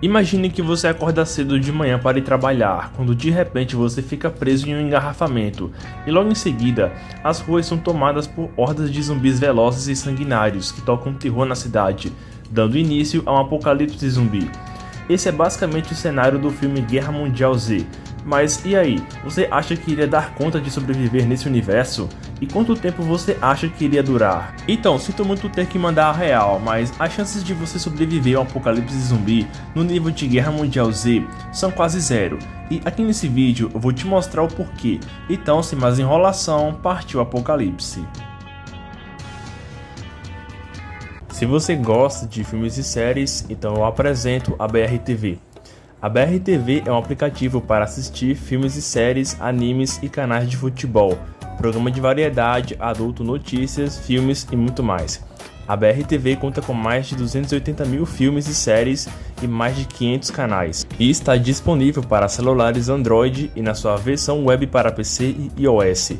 Imagine que você acorda cedo de manhã para ir trabalhar, quando de repente você fica preso em um engarrafamento, e logo em seguida, as ruas são tomadas por hordas de zumbis velozes e sanguinários que tocam terror na cidade, dando início a um apocalipse zumbi. Esse é basicamente o cenário do filme Guerra Mundial Z. Mas e aí, você acha que iria dar conta de sobreviver nesse universo? E quanto tempo você acha que iria durar? Então, sinto muito ter que mandar a real, mas as chances de você sobreviver a um apocalipse zumbi no nível de Guerra Mundial Z são quase zero. E aqui nesse vídeo eu vou te mostrar o porquê. Então, sem mais enrolação, partiu o apocalipse. Se você gosta de filmes e séries, então eu apresento a BRTV. A BRTV é um aplicativo para assistir filmes e séries, animes e canais de futebol, programa de variedade, adulto, notícias, filmes e muito mais. A BRTV conta com mais de 280 mil filmes e séries e mais de 500 canais, e está disponível para celulares Android e na sua versão web para PC e iOS.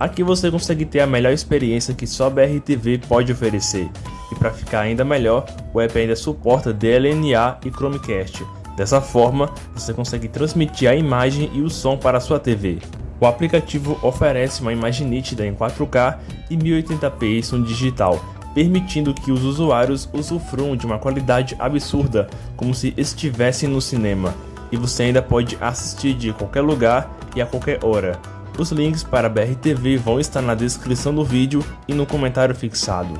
Aqui você consegue ter a melhor experiência que só a BRTV pode oferecer, e para ficar ainda melhor, o app ainda suporta DLNA e Chromecast. Dessa forma, você consegue transmitir a imagem e o som para a sua TV. O aplicativo oferece uma imagem nítida em 4K e 1080p em som digital, permitindo que os usuários usufruam de uma qualidade absurda, como se estivessem no cinema. E você ainda pode assistir de qualquer lugar e a qualquer hora. Os links para a BRTV vão estar na descrição do vídeo e no comentário fixado.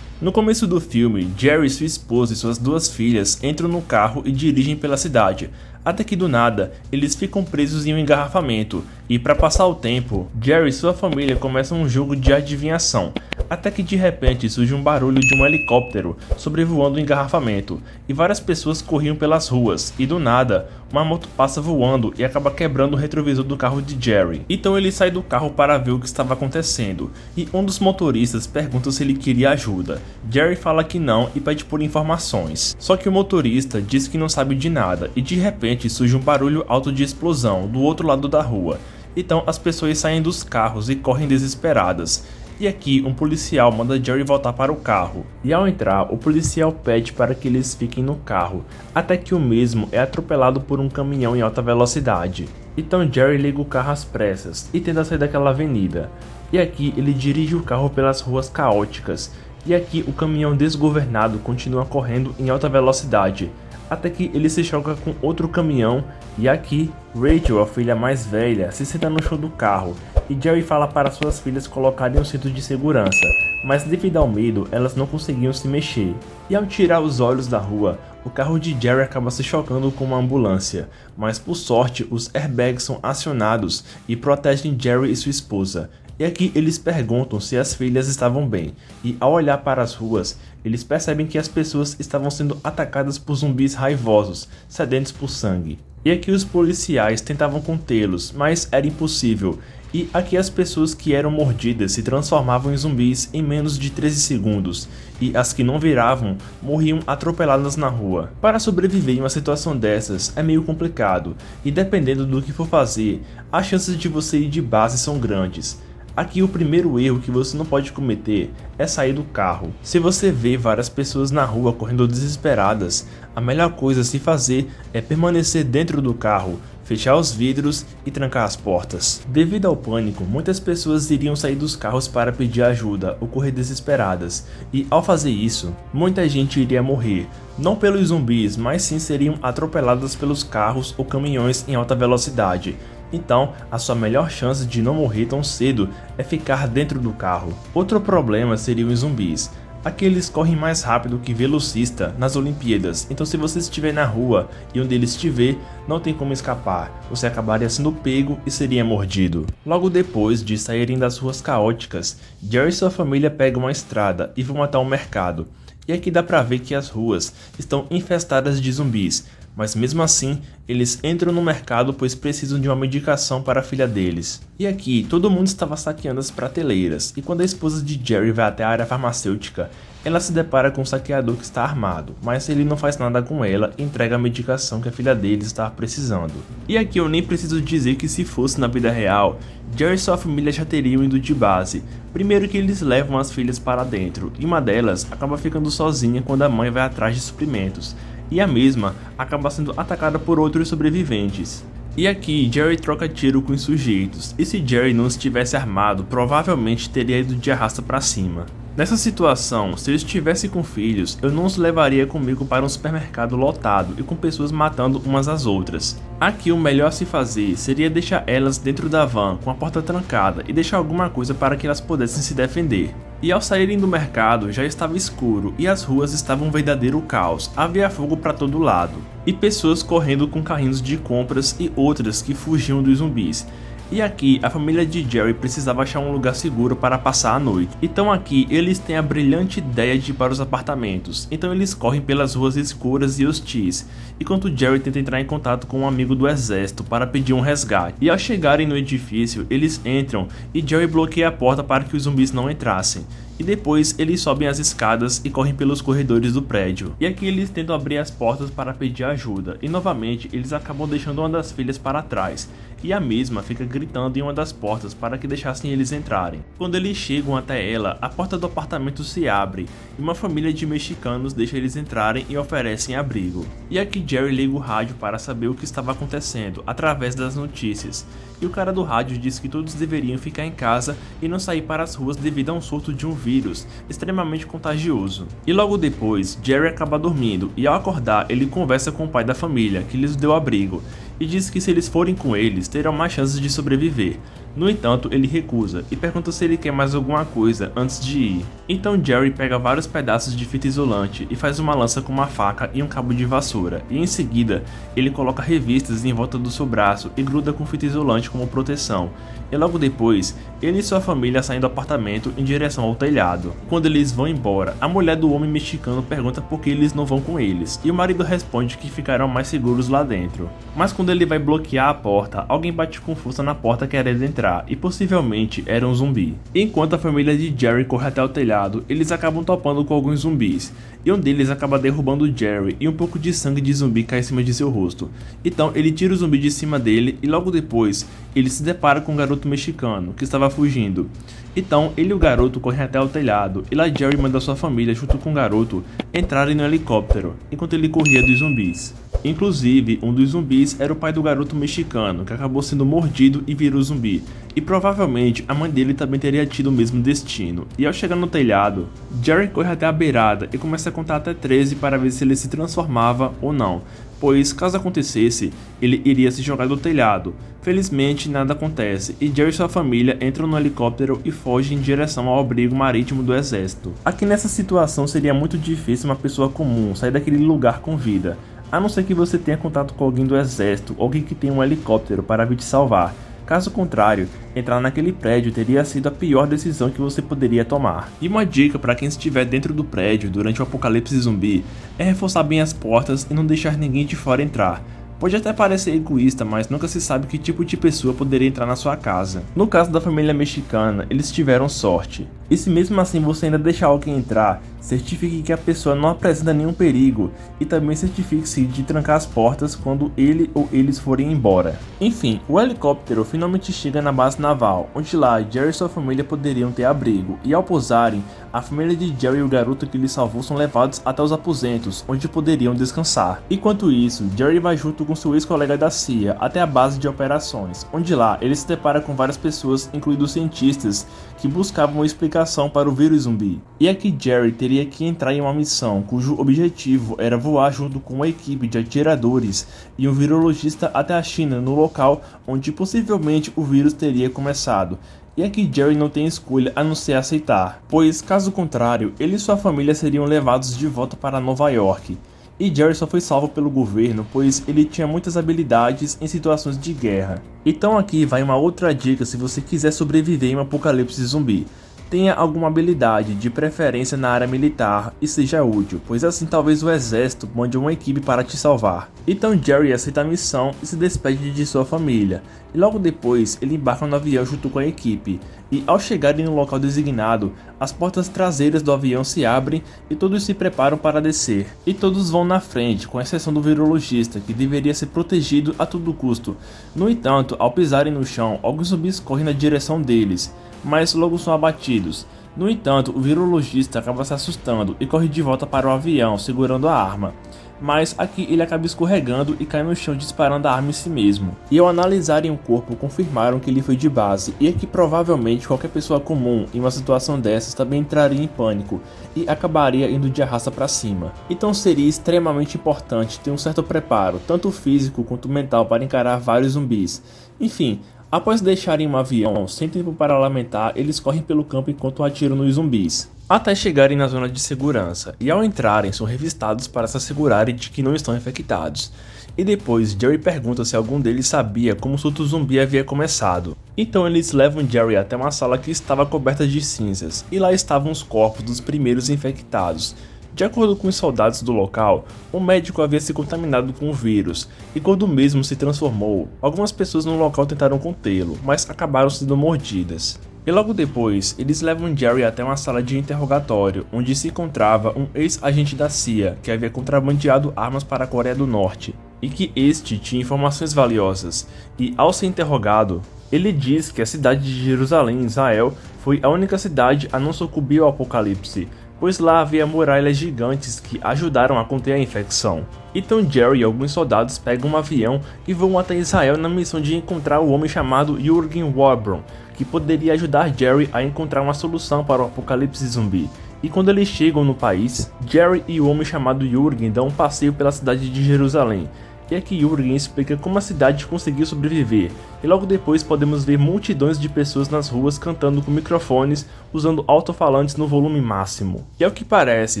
No começo do filme, Jerry, sua esposa e suas duas filhas entram no carro e dirigem pela cidade, até que do nada, eles ficam presos em um engarrafamento, e para passar o tempo, Jerry e sua família começam um jogo de adivinhação, até que de repente surge um barulho de um helicóptero sobrevoando o engarrafamento, e várias pessoas corriam pelas ruas, e do nada, uma moto passa voando e acaba quebrando o retrovisor do carro de Jerry. Então ele sai do carro para ver o que estava acontecendo, e um dos motoristas pergunta se ele queria ajuda. Jerry fala que não e pede por informações, só que o motorista diz que não sabe de nada, e de repente surge um barulho alto de explosão do outro lado da rua. Então as pessoas saem dos carros e correm desesperadas. E aqui um policial manda Jerry voltar para o carro. E ao entrar, o policial pede para que eles fiquem no carro, até que o mesmo é atropelado por um caminhão em alta velocidade. Então Jerry liga o carro às pressas e tenta sair daquela avenida. E aqui ele dirige o carro pelas ruas caóticas. E aqui o caminhão desgovernado continua correndo em alta velocidade, até que ele se choca com outro caminhão, e aqui Rachel, a filha mais velha, se senta no chão do carro, e Jerry fala para suas filhas colocarem um cinto de segurança, mas devido ao medo elas não conseguiam se mexer. E ao tirar os olhos da rua, o carro de Jerry acaba se chocando com uma ambulância, mas por sorte os airbags são acionados e protegem Jerry e sua esposa. E aqui eles perguntam se as filhas estavam bem, e ao olhar para as ruas, eles percebem que as pessoas estavam sendo atacadas por zumbis raivosos, sedentos por sangue. E aqui os policiais tentavam contê-los, mas era impossível. E aqui as pessoas que eram mordidas se transformavam em zumbis em menos de 13 segundos, e as que não viravam morriam atropeladas na rua. Para sobreviver em uma situação dessas é meio complicado, e dependendo do que for fazer, as chances de você ir de base são grandes. Aqui o primeiro erro que você não pode cometer é sair do carro. Se você vê várias pessoas na rua correndo desesperadas, a melhor coisa a se fazer é permanecer dentro do carro, fechar os vidros e trancar as portas. Devido ao pânico, muitas pessoas iriam sair dos carros para pedir ajuda ou correr desesperadas, e ao fazer isso, muita gente iria morrer, não pelos zumbis, mas sim seriam atropeladas pelos carros ou caminhões em alta velocidade. Então, a sua melhor chance de não morrer tão cedo é ficar dentro do carro. Outro problema seriam os zumbis. Aqui eles correm mais rápido que velocista nas Olimpíadas, então se você estiver na rua e um deles te ver, não tem como escapar, você acabaria sendo pego e seria mordido. Logo depois de saírem das ruas caóticas, Jerry e sua família pegam uma estrada e vão até um mercado. E aqui dá pra ver que as ruas estão infestadas de zumbis, mas mesmo assim, eles entram no mercado pois precisam de uma medicação para a filha deles. E aqui, todo mundo estava saqueando as prateleiras, e quando a esposa de Jerry vai até a área farmacêutica, ela se depara com um saqueador que está armado, mas ele não faz nada com ela e entrega a medicação que a filha deles estava precisando. E aqui eu nem preciso dizer que se fosse na vida real, Jerry e sua família já teriam ido de base. Primeiro que eles levam as filhas para dentro, e uma delas acaba ficando sozinha quando a mãe vai atrás de suprimentos, e a mesma acaba sendo atacada por outros sobreviventes. E aqui, Jerry troca tiro com os sujeitos, e se Jerry não estivesse armado, provavelmente teria ido de arrasta pra cima. Nessa situação, se eu estivesse com filhos, eu não os levaria comigo para um supermercado lotado e com pessoas matando umas às outras. Aqui o melhor a se fazer seria deixar elas dentro da van com a porta trancada e deixar alguma coisa para que elas pudessem se defender. E ao saírem do mercado já estava escuro e as ruas estavam um verdadeiro caos, havia fogo para todo lado. E pessoas correndo com carrinhos de compras e outras que fugiam dos zumbis. E aqui a família de Jerry precisava achar um lugar seguro para passar a noite. Então aqui eles têm a brilhante ideia de ir para os apartamentos. Então eles correm pelas ruas escuras e hostis, enquanto Jerry tenta entrar em contato com um amigo do exército para pedir um resgate. E ao chegarem no edifício, eles entram e Jerry bloqueia a porta para que os zumbis não entrassem. E depois eles sobem as escadas e correm pelos corredores do prédio. E aqui eles tentam abrir as portas para pedir ajuda, e novamente eles acabam deixando uma das filhas para trás, e a mesma fica gritando em uma das portas para que deixassem eles entrarem. Quando eles chegam até ela, a porta do apartamento se abre, e uma família de mexicanos deixa eles entrarem e oferecem abrigo. E aqui Jerry liga o rádio para saber o que estava acontecendo, através das notícias. E o cara do rádio diz que todos deveriam ficar em casa e não sair para as ruas devido a um surto de um vírus extremamente contagioso. E logo depois, Jerry acaba dormindo e ao acordar ele conversa com o pai da família, que lhes deu abrigo, e diz que se eles forem com eles, terão mais chances de sobreviver. No entanto, ele recusa e pergunta se ele quer mais alguma coisa antes de ir. Então Jerry pega vários pedaços de fita isolante e faz uma lança com uma faca e um cabo de vassoura, e em seguida ele coloca revistas em volta do seu braço e gruda com fita isolante como proteção. E logo depois, ele e sua família saem do apartamento em direção ao telhado. Quando eles vão embora, a mulher do homem mexicano pergunta por que eles não vão com eles, e o marido responde que ficarão mais seguros lá dentro. Mas quando ele vai bloquear a porta, alguém bate com força na porta querendo entrar, e possivelmente era um zumbi. Enquanto a família de Jerry corre até o telhado, eles acabam topando com alguns zumbis, e um deles acaba derrubando Jerry e um pouco de sangue de zumbi cai em cima de seu rosto. Então ele tira o zumbi de cima dele e logo depois ele se depara com um garoto mexicano que estava fugindo. Então ele e o garoto correm até o telhado e lá Jerry manda sua família junto com o garoto entrarem no helicóptero enquanto ele corria dos zumbis. Inclusive, um dos zumbis era o pai do garoto mexicano, que acabou sendo mordido e virou zumbi. E provavelmente a mãe dele também teria tido o mesmo destino. E ao chegar no telhado, Jerry corre até a beirada e começa a contar até 13 para ver se ele se transformava ou não, pois caso acontecesse, ele iria se jogar do telhado. Felizmente nada acontece e Jerry e sua família entram no helicóptero e fogem em direção ao abrigo marítimo do exército. Aqui nessa situação seria muito difícil uma pessoa comum sair daquele lugar com vida, a não ser que você tenha contato com alguém do exército ou alguém que tenha um helicóptero para vir te salvar. Caso contrário, entrar naquele prédio teria sido a pior decisão que você poderia tomar. E uma dica para quem estiver dentro do prédio durante o apocalipse zumbi é reforçar bem as portas e não deixar ninguém de fora entrar. Pode até parecer egoísta, mas nunca se sabe que tipo de pessoa poderia entrar na sua casa. No caso da família mexicana, eles tiveram sorte. E se mesmo assim você ainda deixar alguém entrar, certifique que a pessoa não apresenta nenhum perigo e também certifique-se de trancar as portas quando ele ou eles forem embora. Enfim, o helicóptero finalmente chega na base naval, onde lá Jerry e sua família poderiam ter abrigo, e ao pousarem, a família de Jerry e o garoto que lhe salvou são levados até os aposentos, onde poderiam descansar. Enquanto isso, Jerry vai junto com seu ex-colega da CIA até a base de operações, onde lá ele se depara com várias pessoas, incluindo cientistas, que buscavam uma explicação para o vírus zumbi. E aqui Jerry teria que entrar em uma missão cujo objetivo era voar junto com uma equipe de atiradores e um virologista até a China, no local onde possivelmente o vírus teria começado. E aqui Jerry não tem escolha a não ser aceitar, pois caso contrário, ele e sua família seriam levados de volta para Nova York. E Jerry só foi salvo pelo governo, pois ele tinha muitas habilidades em situações de guerra. Então aqui vai uma outra dica se você quiser sobreviver em um apocalipse zumbi. tenha alguma habilidade, de preferência na área militar, e seja útil, pois assim talvez o exército mande uma equipe para te salvar. Então Jerry aceita a missão e se despede de sua família, e logo depois ele embarca no avião junto com a equipe, e ao chegarem no local designado, as portas traseiras do avião se abrem e todos se preparam para descer. E todos vão na frente, com exceção do virologista, que deveria ser protegido a todo custo. No entanto, ao pisarem no chão, alguns zumbis correm na direção deles, mas logo são abatidos. No entanto, o virologista acaba se assustando e corre de volta para o avião, segurando a arma. Mas aqui ele acaba escorregando e cai no chão disparando a arma em si mesmo. E ao analisarem o corpo, confirmaram que ele foi de base, e é que provavelmente qualquer pessoa comum em uma situação dessas também entraria em pânico e acabaria indo de arrasta para cima. Então seria extremamente importante ter um certo preparo, tanto físico quanto mental, para encarar vários zumbis. Enfim, após deixarem um avião, sem tempo para lamentar, eles correm pelo campo enquanto atiram nos zumbis, até chegarem na zona de segurança, e ao entrarem são revistados para se assegurarem de que não estão infectados. E depois Jerry pergunta se algum deles sabia como o surto zumbi havia começado. Então eles levam Jerry até uma sala que estava coberta de cinzas, e lá estavam os corpos dos primeiros infectados. De acordo com os soldados do local, o médico havia se contaminado com o vírus, e quando o mesmo se transformou, algumas pessoas no local tentaram contê-lo, mas acabaram sendo mordidas. E logo depois, eles levam Jerry até uma sala de interrogatório, onde se encontrava um ex-agente da CIA, que havia contrabandeado armas para a Coreia do Norte, e que este tinha informações valiosas, e ao ser interrogado, ele diz que a cidade de Jerusalém, em Israel, foi a única cidade a não sucumbir ao apocalipse, pois lá havia muralhas gigantes que ajudaram a conter a infecção. Então Jerry e alguns soldados pegam um avião e vão até Israel na missão de encontrar o homem chamado Jürgen Warbron, que poderia ajudar Jerry a encontrar uma solução para o apocalipse zumbi. E quando eles chegam no país, Jerry e o homem chamado Jürgen dão um passeio pela cidade de Jerusalém. E aqui Jürgen explica como a cidade conseguiu sobreviver, e logo depois podemos ver multidões de pessoas nas ruas cantando com microfones, usando alto-falantes no volume máximo. E ao que parece,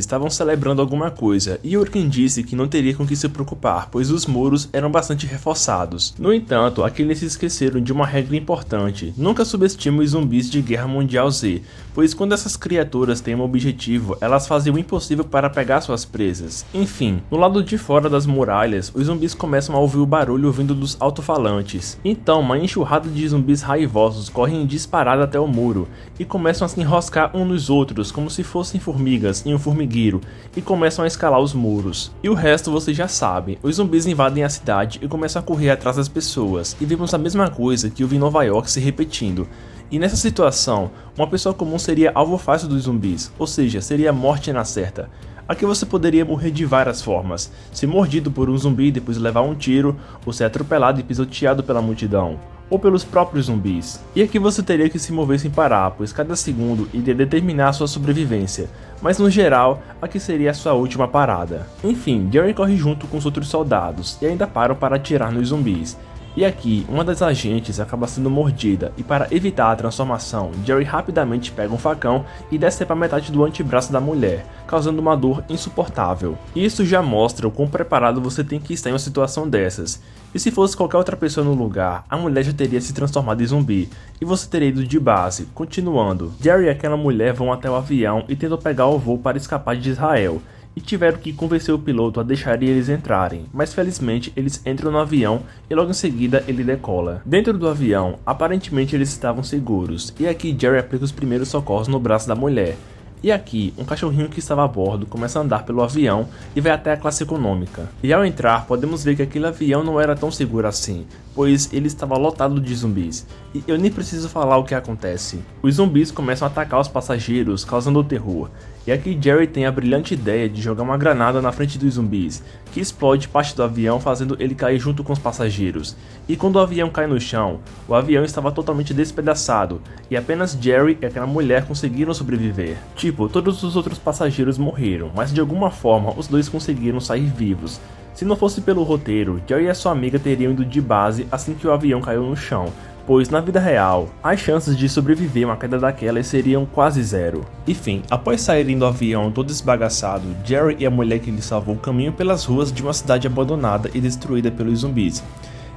estavam celebrando alguma coisa, e Jürgen disse que não teria com que se preocupar, pois os muros eram bastante reforçados. No entanto, aqui eles se esqueceram de uma regra importante: nunca subestime os zumbis de Guerra Mundial Z, pois quando essas criaturas têm um objetivo, elas fazem o impossível para pegar suas presas. Enfim, no lado de fora das muralhas, os zumbis começam a ouvir o barulho vindo dos alto-falantes. Então, uma enxurrada de zumbis raivosos correm em disparada até o muro, e começam a se enroscar uns nos outros como se fossem formigas em um formigueiro, e começam a escalar os muros. E o resto vocês já sabem, os zumbis invadem a cidade e começam a correr atrás das pessoas, e vemos a mesma coisa que houve em Nova York se repetindo. E nessa situação, uma pessoa comum seria alvo fácil dos zumbis, ou seja, seria a morte na certa. Aqui você poderia morrer de várias formas: ser mordido por um zumbi e depois levar um tiro, ou ser atropelado e pisoteado pela multidão, ou pelos próprios zumbis. E aqui você teria que se mover sem parar, pois cada segundo iria determinar a sua sobrevivência, mas no geral, aqui seria a sua última parada. Enfim, Jerry corre junto com os outros soldados, e ainda param para atirar nos zumbis. E aqui, uma das agentes acaba sendo mordida, e para evitar a transformação, Jerry rapidamente pega um facão e desce para metade do antebraço da mulher, causando uma dor insuportável. Isso já mostra o quão preparado você tem que estar em uma situação dessas. E se fosse qualquer outra pessoa no lugar, a mulher já teria se transformado em zumbi, e você teria ido de base. Continuando, Jerry e aquela mulher vão até o avião e tentam pegar o voo para escapar de Israel, e tiveram que convencer o piloto a deixar eles entrarem, mas felizmente eles entram no avião e logo em seguida ele decola. Dentro do avião, aparentemente eles estavam seguros, e aqui Jerry aplica os primeiros socorros no braço da mulher. E aqui, um cachorrinho que estava a bordo começa a andar pelo avião e vai até a classe econômica. E ao entrar, podemos ver que aquele avião não era tão seguro assim, pois ele estava lotado de zumbis. E eu nem preciso falar o que acontece. Os zumbis começam a atacar os passageiros, causando terror. E aqui Jerry tem a brilhante ideia de jogar uma granada na frente dos zumbis, que explode parte do avião fazendo ele cair junto com os passageiros. E quando o avião cai no chão, o avião estava totalmente despedaçado, e apenas Jerry e aquela mulher conseguiram sobreviver. Tipo, todos os outros passageiros morreram, mas de alguma forma os dois conseguiram sair vivos. Se não fosse pelo roteiro, Jerry e a sua amiga teriam ido de base assim que o avião caiu no chão, pois na vida real, as chances de sobreviver a uma queda daquelas seriam quase zero. Enfim, após saírem do avião todo esbagaçado, Jerry e a mulher que lhe salvou caminham pelas ruas de uma cidade abandonada e destruída pelos zumbis.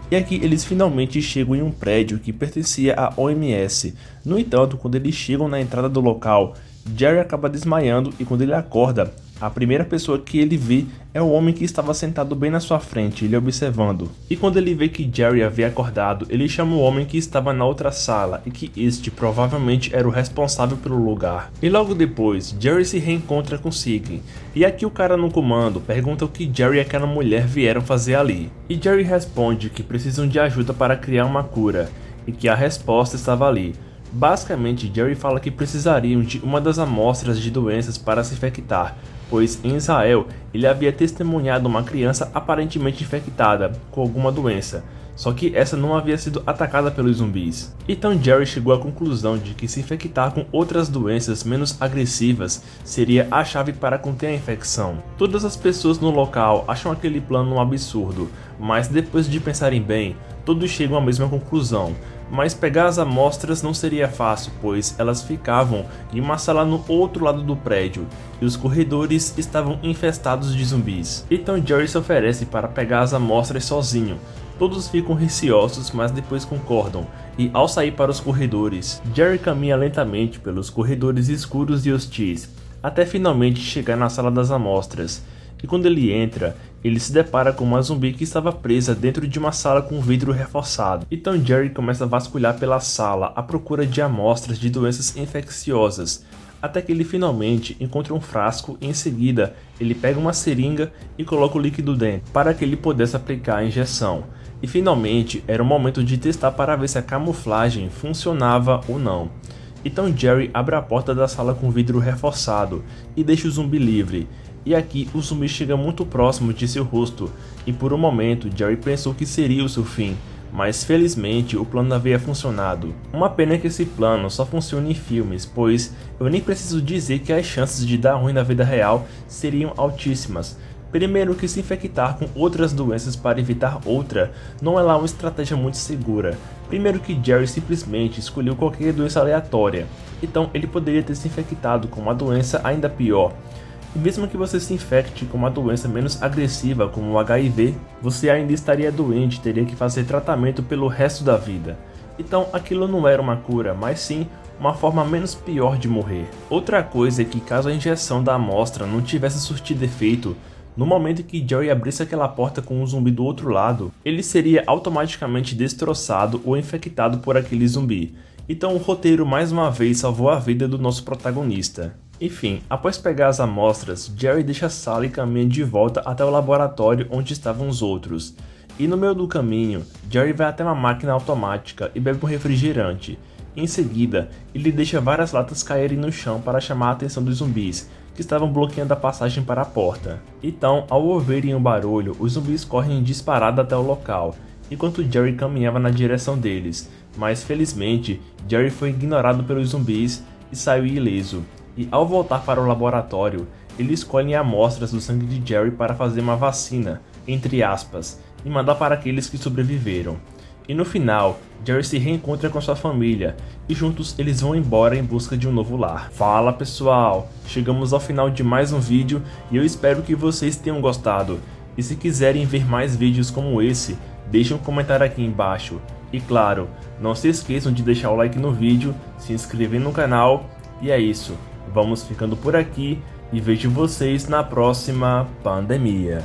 E aqui eles finalmente chegam em um prédio que pertencia à OMS. No entanto, quando eles chegam na entrada do local, Jerry acaba desmaiando e quando ele acorda, a primeira pessoa que ele vê é o homem que estava sentado bem na sua frente, ele observando. E quando ele vê que Jerry havia acordado, ele chama o homem que estava na outra sala e que este provavelmente era o responsável pelo lugar. E logo depois, Jerry se reencontra com Sigyn. E aqui o cara no comando pergunta o que Jerry e aquela mulher vieram fazer ali. E Jerry responde que precisam de ajuda para criar uma cura e que a resposta estava ali. Basicamente, Jerry fala que precisariam de uma das amostras de doenças para se infectar, pois em Israel ele havia testemunhado uma criança aparentemente infectada com alguma doença, só que essa não havia sido atacada pelos zumbis. Então Jerry chegou à conclusão de que se infectar com outras doenças menos agressivas seria a chave para conter a infecção. Todas as pessoas no local acham aquele plano um absurdo, mas depois de pensarem bem, todos chegam à mesma conclusão. Mas pegar as amostras não seria fácil, pois elas ficavam em uma sala no outro lado do prédio, e os corredores estavam infestados de zumbis. Então Jerry se oferece para pegar as amostras sozinho. Todos ficam receosos, mas depois concordam, e ao sair para os corredores, Jerry caminha lentamente pelos corredores escuros e hostis, até finalmente chegar na sala das amostras. E quando ele entra, ele se depara com uma zumbi que estava presa dentro de uma sala com vidro reforçado. Então Jerry começa a vasculhar pela sala à procura de amostras de doenças infecciosas, até que ele finalmente encontra um frasco e em seguida ele pega uma seringa e coloca o líquido dentro, para que ele pudesse aplicar a injeção. E finalmente era o momento de testar para ver se a camuflagem funcionava ou não. Então Jerry abre a porta da sala com vidro reforçado e deixa o zumbi livre. E aqui o zumbi chega muito próximo de seu rosto, e por um momento Jerry pensou que seria o seu fim, mas felizmente o plano havia funcionado. Uma pena que esse plano só funciona em filmes, pois eu nem preciso dizer que as chances de dar ruim na vida real seriam altíssimas. Primeiro que se infectar com outras doenças para evitar outra não é lá uma estratégia muito segura. Primeiro que Jerry simplesmente escolheu qualquer doença aleatória, então ele poderia ter se infectado com uma doença ainda pior. E mesmo que você se infecte com uma doença menos agressiva como o HIV, você ainda estaria doente e teria que fazer tratamento pelo resto da vida. Então aquilo não era uma cura, mas sim uma forma menos pior de morrer. Outra coisa é que caso a injeção da amostra não tivesse surtido efeito, no momento em que Jerry abrisse aquela porta com um zumbi do outro lado, ele seria automaticamente destroçado ou infectado por aquele zumbi. Então o roteiro mais uma vez salvou a vida do nosso protagonista. Enfim, após pegar as amostras, Jerry deixa a sala e caminha de volta até o laboratório onde estavam os outros. E no meio do caminho, Jerry vai até uma máquina automática e bebe um refrigerante. Em seguida, ele deixa várias latas caírem no chão para chamar a atenção dos zumbis, que estavam bloqueando a passagem para a porta. Então, ao ouvirem o barulho, os zumbis correm disparado até o local, enquanto Jerry caminhava na direção deles. Mas felizmente, Jerry foi ignorado pelos zumbis e saiu ileso. E ao voltar para o laboratório, eles escolhem amostras do sangue de Jerry para fazer uma vacina, entre aspas, e mandar para aqueles que sobreviveram. E no final, Jerry se reencontra com sua família, e juntos eles vão embora em busca de um novo lar. Fala pessoal, chegamos ao final de mais um vídeo e eu espero que vocês tenham gostado. E se quiserem ver mais vídeos como esse, deixem um comentário aqui embaixo. E claro, não se esqueçam de deixar o like no vídeo, se inscrever no canal, e é isso. Vamos ficando por aqui e vejo vocês na próxima pandemia.